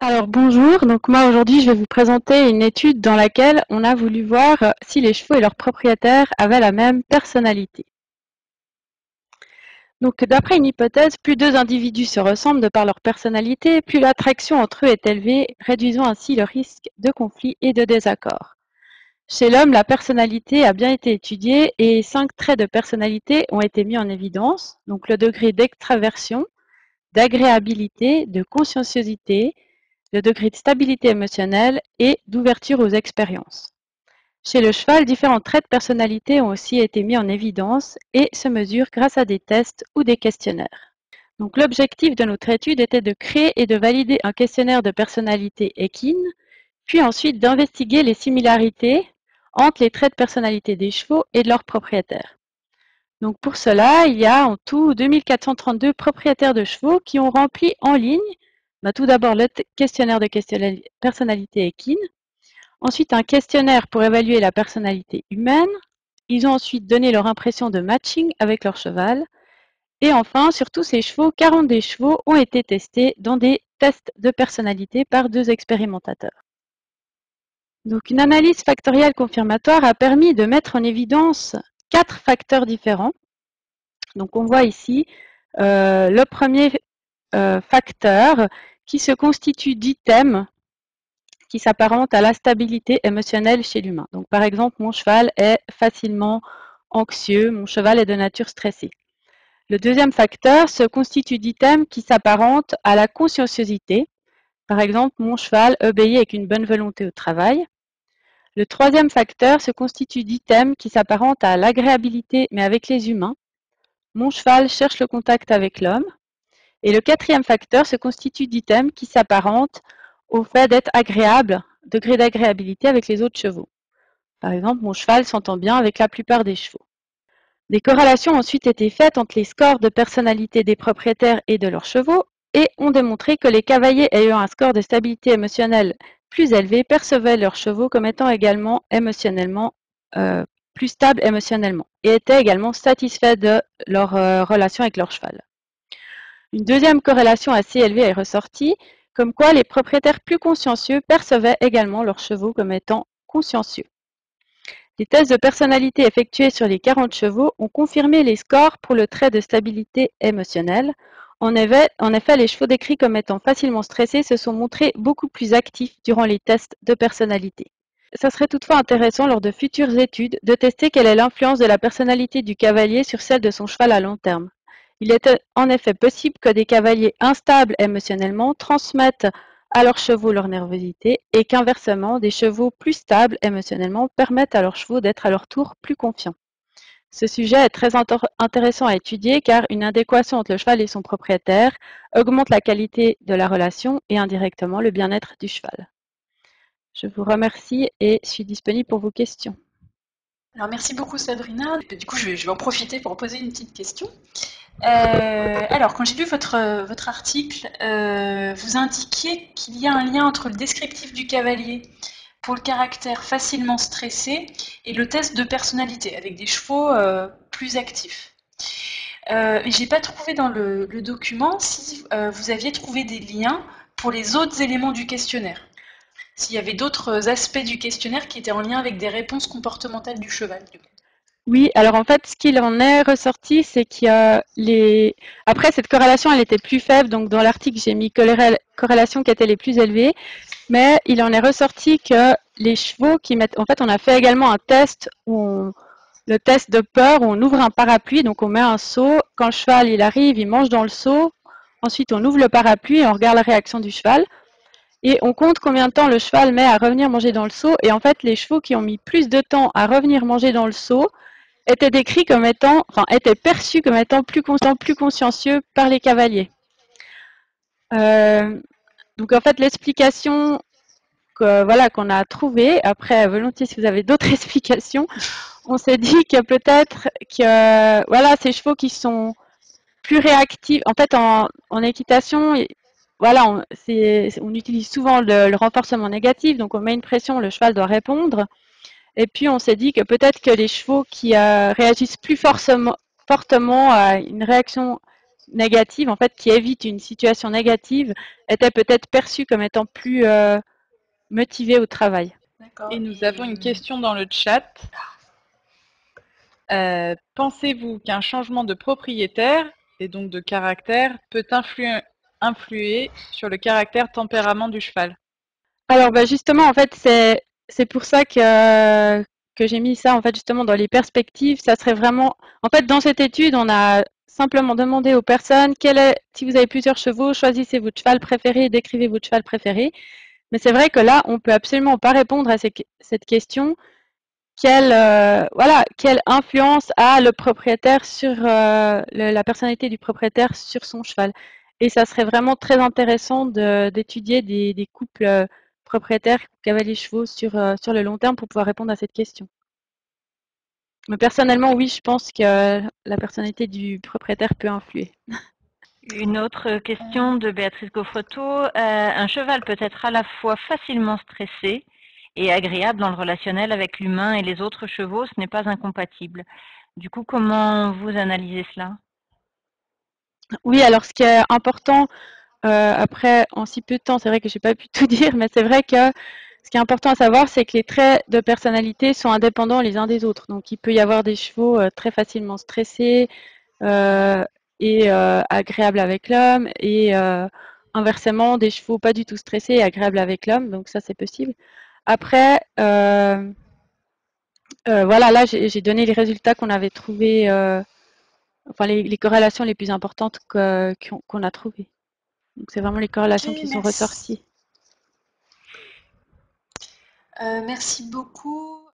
Alors bonjour, donc moi aujourd'hui je vais vous présenter une étude dans laquelle on a voulu voir si les chevaux et leurs propriétaires avaient la même personnalité. Donc d'après une hypothèse, plus deux individus se ressemblent de par leur personnalité, plus l'attraction entre eux est élevée, réduisant ainsi le risque de conflit et de désaccord. Chez l'homme, la personnalité a bien été étudiée et 5 traits de personnalité ont été mis en évidence, donc le degré d'extraversion, d'agréabilité, de conscienciosité, le degré de stabilité émotionnelle et d'ouverture aux expériences. Chez le cheval, différents traits de personnalité ont aussi été mis en évidence et se mesurent grâce à des tests ou des questionnaires. Donc, l'objectif de notre étude était de créer et de valider un questionnaire de personnalité équine, puis ensuite d'investiguer les similarités entre les traits de personnalité des chevaux et de leurs propriétaires. Donc pour cela, il y a en tout 2432 propriétaires de chevaux qui ont rempli en ligne tout d'abord le questionnaire de personnalité équine, ensuite un questionnaire pour évaluer la personnalité humaine, ils ont ensuite donné leur impression de matching avec leur cheval, et enfin, sur tous ces chevaux, 40 des chevaux ont été testés dans des tests de personnalité par 2 expérimentateurs. Donc une analyse factorielle confirmatoire a permis de mettre en évidence 4 facteurs différents. Donc on voit ici le premier facteur qui se constitue d'items qui s'apparentent à la stabilité émotionnelle chez l'humain. Donc par exemple, mon cheval est facilement anxieux, mon cheval est de nature stressée. Le deuxième facteur se constitue d'items qui s'apparentent à la conscienciosité. Par exemple, mon cheval obéit avec une bonne volonté au travail. Le troisième facteur se constitue d'items qui s'apparentent à l'agréabilité mais avec les humains. Mon cheval cherche le contact avec l'homme. Et le quatrième facteur se constitue d'items qui s'apparentent au fait d'être agréable, degré d'agréabilité avec les autres chevaux. Par exemple, mon cheval s'entend bien avec la plupart des chevaux. Des corrélations ont ensuite été faites entre les scores de personnalité des propriétaires et de leurs chevaux et ont démontré que les cavaliers ayant un score de stabilité émotionnelle plus élevé percevaient leurs chevaux comme étant également émotionnellement plus stables émotionnellement et étaient également satisfaits de leur relation avec leur cheval. Une deuxième corrélation assez élevée est ressortie, comme quoi les propriétaires plus consciencieux percevaient également leurs chevaux comme étant consciencieux. Les tests de personnalité effectués sur les 40 chevaux ont confirmé les scores pour le trait de stabilité émotionnelle. En effet, les chevaux décrits comme étant facilement stressés se sont montrés beaucoup plus actifs durant les tests de personnalité. Ça serait toutefois intéressant lors de futures études de tester quelle est l'influence de la personnalité du cavalier sur celle de son cheval à long terme. Il est en effet possible que des cavaliers instables émotionnellement transmettent à leurs chevaux leur nervosité et qu'inversement, des chevaux plus stables émotionnellement permettent à leurs chevaux d'être à leur tour plus confiants. Ce sujet est très intéressant à étudier car une adéquation entre le cheval et son propriétaire augmente la qualité de la relation et indirectement le bien-être du cheval. Je vous remercie et suis disponible pour vos questions. Alors merci beaucoup Sabrina. Du coup, je vais en profiter pour poser une petite question. Alors, quand j'ai lu votre article, vous indiquiez qu'il y a un lien entre le descriptif du cavalier pour le caractère facilement stressé et le test de personnalité avec des chevaux plus actifs. J'ai pas trouvé dans le document si vous aviez trouvé des liens pour les autres éléments du questionnaire. S'il y avait d'autres aspects du questionnaire qui étaient en lien avec des réponses comportementales du cheval. Oui, alors en fait, ce qu'il en est ressorti, c'est qu'il y a les... Après, cette corrélation, elle était plus faible, donc dans l'article, j'ai mis corrélations qui étaient les plus élevées, mais il en est ressorti que les chevaux qui mettent... En fait, on a fait également un test le test de peur où on ouvre un parapluie, donc on met un seau. Quand le cheval, il arrive, il mange dans le seau. Ensuite, on ouvre le parapluie et on regarde la réaction du cheval. Et on compte combien de temps le cheval met à revenir manger dans le seau. Et en fait, les chevaux qui ont mis plus de temps à revenir manger dans le seau étaient décrits comme étant, enfin, étaient perçus comme étant plus consciencieux par les cavaliers. Donc en fait, l'explication qu'on a trouvée, après volontiers si vous avez d'autres explications, on s'est dit que peut-être que ces chevaux qui sont plus réactifs, en fait en équitation, on utilise souvent le renforcement négatif, donc on met une pression, le cheval doit répondre. Et puis on s'est dit que peut-être que les chevaux qui réagissent plus fortement à une réaction négative, en fait, qui évite une situation négative, était peut-être perçue comme étant plus motivée au travail. D'accord. Et nous avons une question dans le chat. Pensez-vous qu'un changement de propriétaire et donc de caractère peut influer sur le caractère tempérament du cheval? Alors bah justement, en fait, c'est pour ça que j'ai mis ça en fait justement dans les perspectives. Ça serait vraiment, en fait, dans cette étude, on a simplement demandé aux personnes si vous avez plusieurs chevaux, choisissez votre cheval préféré et décrivez votre cheval préféré. Mais c'est vrai que là, on peut absolument pas répondre à cette question. Quelle influence a le propriétaire sur la personnalité du propriétaire sur son cheval? Et ça serait vraiment très intéressant d'étudier des couples propriétaires cavaliers-chevaux sur le long terme pour pouvoir répondre à cette question. Mais personnellement, oui, je pense que la personnalité du propriétaire peut influer. Une autre question de Béatrice Gaufretot. Un cheval peut être à la fois facilement stressé et agréable dans le relationnel avec l'humain et les autres chevaux, ce n'est pas incompatible. Du coup, comment vous analysez cela? Oui, alors ce qui est important, après, en si peu de temps, c'est vrai que je n'ai pas pu tout dire, mais c'est vrai que ce qui est important à savoir, c'est que les traits de personnalité sont indépendants les uns des autres. Donc, il peut y avoir des chevaux très facilement stressés euh, et agréables avec l'homme, et inversement, des chevaux pas du tout stressés et agréables avec l'homme. Donc, ça, c'est possible. Après, voilà, là, j'ai donné les résultats qu'on avait trouvés, enfin, les corrélations les plus importantes qu'on a trouvées. Donc, c'est vraiment les corrélations qui sont ressorties. Merci beaucoup.